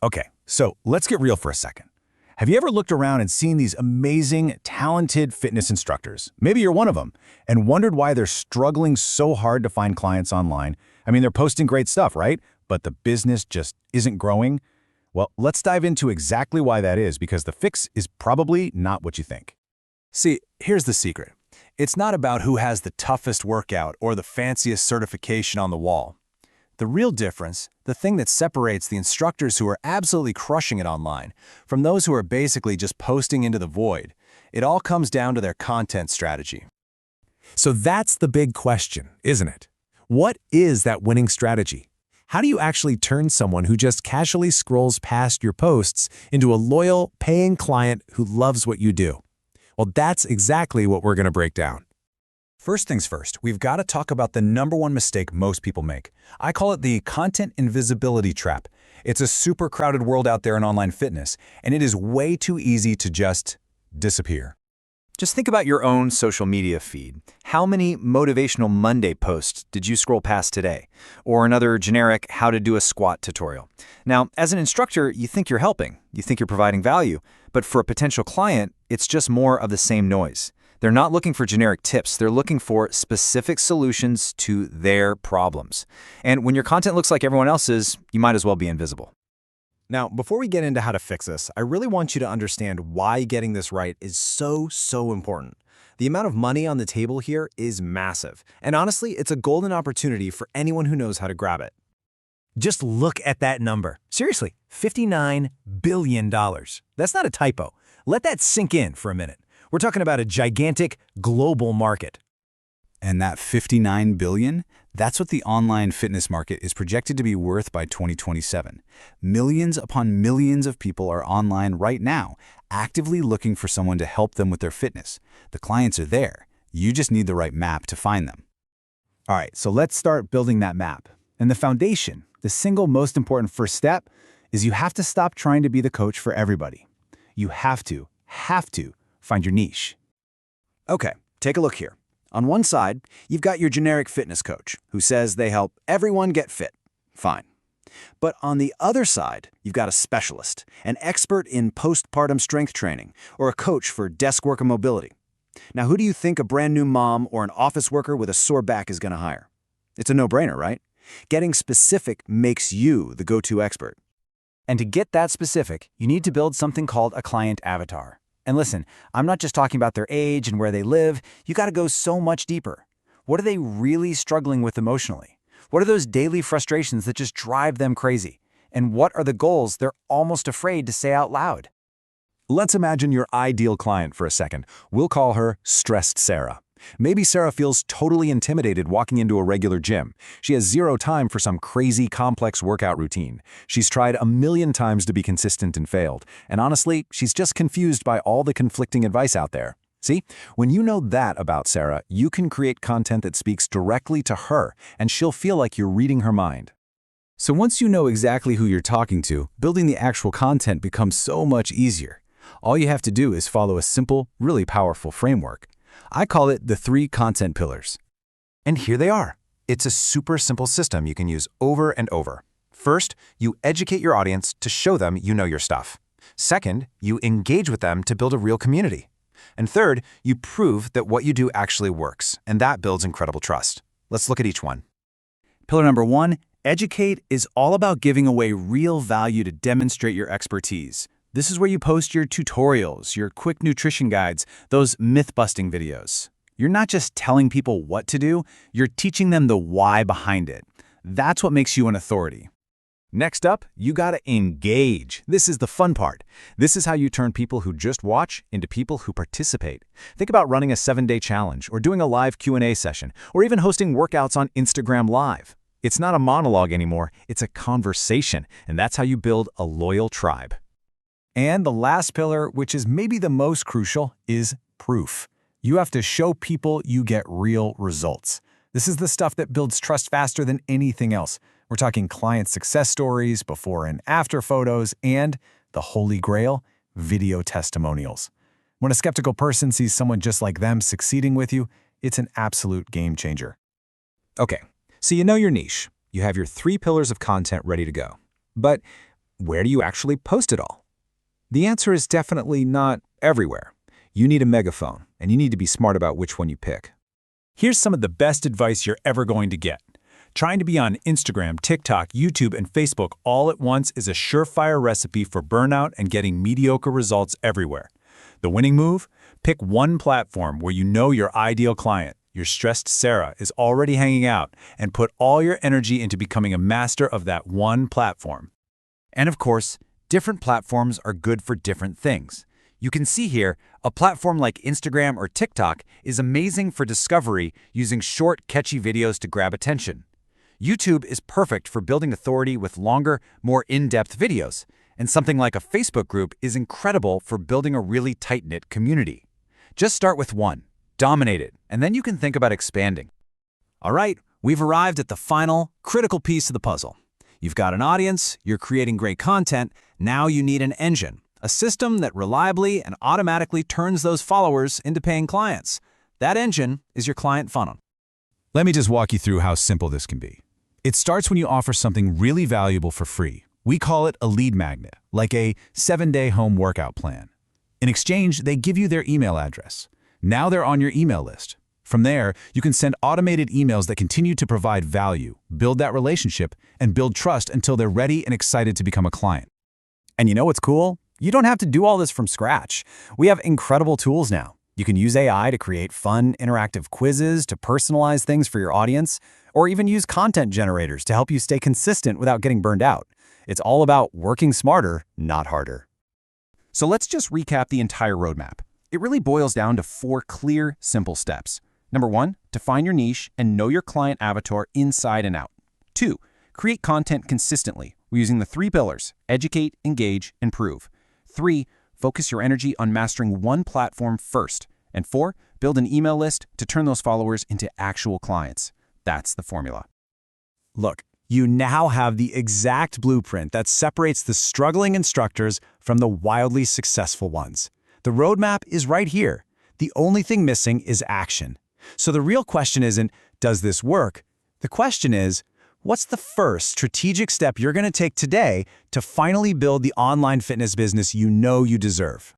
Okay, so let's get real for a second. Have you ever looked around and seen these amazing, talented fitness instructors? Maybe you're one of them, and wondered why they're struggling so hard to find clients online. I mean, they're posting great stuff, right? But the business just isn't growing. Well, let's dive into exactly why that is, because the fix is probably not what you think. See, here's the secret. It's not about who has the toughest workout or the fanciest certification on the wall. The real difference, the thing that separates the instructors who are absolutely crushing it online from those who are basically just posting into the void, it all comes down to their content strategy. So that's the big question, isn't it? What is that winning strategy? How do you actually turn someone who just casually scrolls past your posts into a loyal, paying client who loves what you do? Well, that's exactly what we're going to break down. First things first, we've got to talk about the #1 mistake most people make. I call it the content invisibility trap. It's a super crowded world out there in online fitness, and it is way too easy to just disappear. Just think about your own social media feed. How many motivational Monday posts did you scroll past today? Or another generic how to do a squat tutorial. Now, as an instructor, you think you're helping. You think you're providing value. But for a potential client, it's just more of the same noise. They're not looking for generic tips. They're looking for specific solutions to their problems. And when your content looks like everyone else's, you might as well be invisible. Now, before we get into how to fix this, I really want you to understand why getting this right is so important. The amount of money on the table here is massive. And honestly, it's a golden opportunity for anyone who knows how to grab it. Just look at that number. Seriously, $59 billion. That's not a typo. Let that sink in for a minute. We're talking about a gigantic global market. And that $59 billion, that's what the online fitness market is projected to be worth by 2027. Millions upon millions of people are online right now, actively looking for someone to help them with their fitness. The clients are there. You just need the right map to find them. All right, so let's start building that map. And the foundation, the single most important first step, is you have to stop trying to be the coach for everybody. You have to find your niche. Okay, take a look here. On one side, you've got your generic fitness coach who says they help everyone get fit. Fine. But on the other side, you've got a specialist, an expert in postpartum strength training, or a coach for desk work and mobility. Now, who do you think a brand new mom or an office worker with a sore back is going to hire? It's a no-brainer, right? Getting specific makes you the go-to expert. And to get that specific, you need to build something called a client avatar. And listen, I'm not just talking about their age and where they live. You got to go so much deeper. What are they really struggling with emotionally? What are those daily frustrations that just drive them crazy? And what are the goals they're almost afraid to say out loud? Let's imagine your ideal client for a second. We'll call her Stressed Sarah. Maybe Sarah feels totally intimidated walking into a regular gym. She has zero time for some crazy, complex workout routine. She's tried a million times to be consistent and failed. And honestly, she's just confused by all the conflicting advice out there. See, when you know that about Sarah, you can create content that speaks directly to her, and she'll feel like you're reading her mind. So once you know exactly who you're talking to, building the actual content becomes so much easier. All you have to do is follow a simple, really powerful framework. I call it the 3 content pillars. And here they are. It's a super simple system you can use over and over. First, you educate your audience to show them you know your stuff. Second, you engage with them to build a real community. And third, you prove that what you do actually works, and that builds incredible trust. Let's look at each one. Pillar number 1, educate is all about giving away real value to demonstrate your expertise. This is where you post your tutorials, your quick nutrition guides, those myth-busting videos. You're not just telling people what to do, you're teaching them the why behind it. That's what makes you an authority. Next up, you gotta engage. This is the fun part. This is how you turn people who just watch into people who participate. Think about running a 7-day challenge, or doing a live Q&A session, or even hosting workouts on Instagram Live. It's not a monologue anymore, it's a conversation, and that's how you build a loyal tribe. And the last pillar, which is maybe the most crucial, is proof. You have to show people you get real results. This is the stuff that builds trust faster than anything else. We're talking client success stories, before and after photos, and the holy grail, video testimonials. When a skeptical person sees someone just like them succeeding with you, it's an absolute game changer. Okay, so you know your niche. You have your 3 pillars of content ready to go. But where do you actually post it all? The answer is definitely not everywhere. You need a megaphone, and you need to be smart about which one you pick. Here's some of the best advice you're ever going to get. Trying to be on Instagram, TikTok, YouTube, and Facebook all at once is a surefire recipe for burnout and getting mediocre results everywhere. The winning move? Pick one platform where you know your ideal client, your stressed Sarah, is already hanging out, and put all your energy into becoming a master of that one platform. And of course, different platforms are good for different things. You can see here, a platform like Instagram or TikTok is amazing for discovery using short, catchy videos to grab attention. YouTube is perfect for building authority with longer, more in-depth videos, and something like a Facebook group is incredible for building a really tight-knit community. Just start with one, dominate it, and then you can think about expanding. All right, we've arrived at the final, critical piece of the puzzle. You've got an audience, you're creating great content, now you need an engine, a system that reliably and automatically turns those followers into paying clients. That engine is your client funnel. Let me just walk you through how simple this can be. It starts when you offer something really valuable for free. We call it a lead magnet, like a 7-day home workout plan. In exchange, they give you their email address. Now they're on your email list. From there, you can send automated emails that continue to provide value, build that relationship, and build trust until they're ready and excited to become a client. And you know what's cool? You don't have to do all this from scratch. We have incredible tools now. You can use AI to create fun, interactive quizzes to personalize things for your audience, or even use content generators to help you stay consistent without getting burned out. It's all about working smarter, not harder. So let's just recap the entire roadmap. It really boils down to 4 clear, simple steps. Number 1, define your niche and know your client avatar inside and out. 2, create content consistently using the 3 pillars: educate, engage, and prove. 3, focus your energy on mastering one platform first. And 4, build an email list to turn those followers into actual clients. That's the formula. Look, you now have the exact blueprint that separates the struggling instructors from the wildly successful ones. The roadmap is right here. The only thing missing is action. So the real question isn't, does this work? The question is, what's the first strategic step you're going to take today to finally build the online fitness business you know you deserve?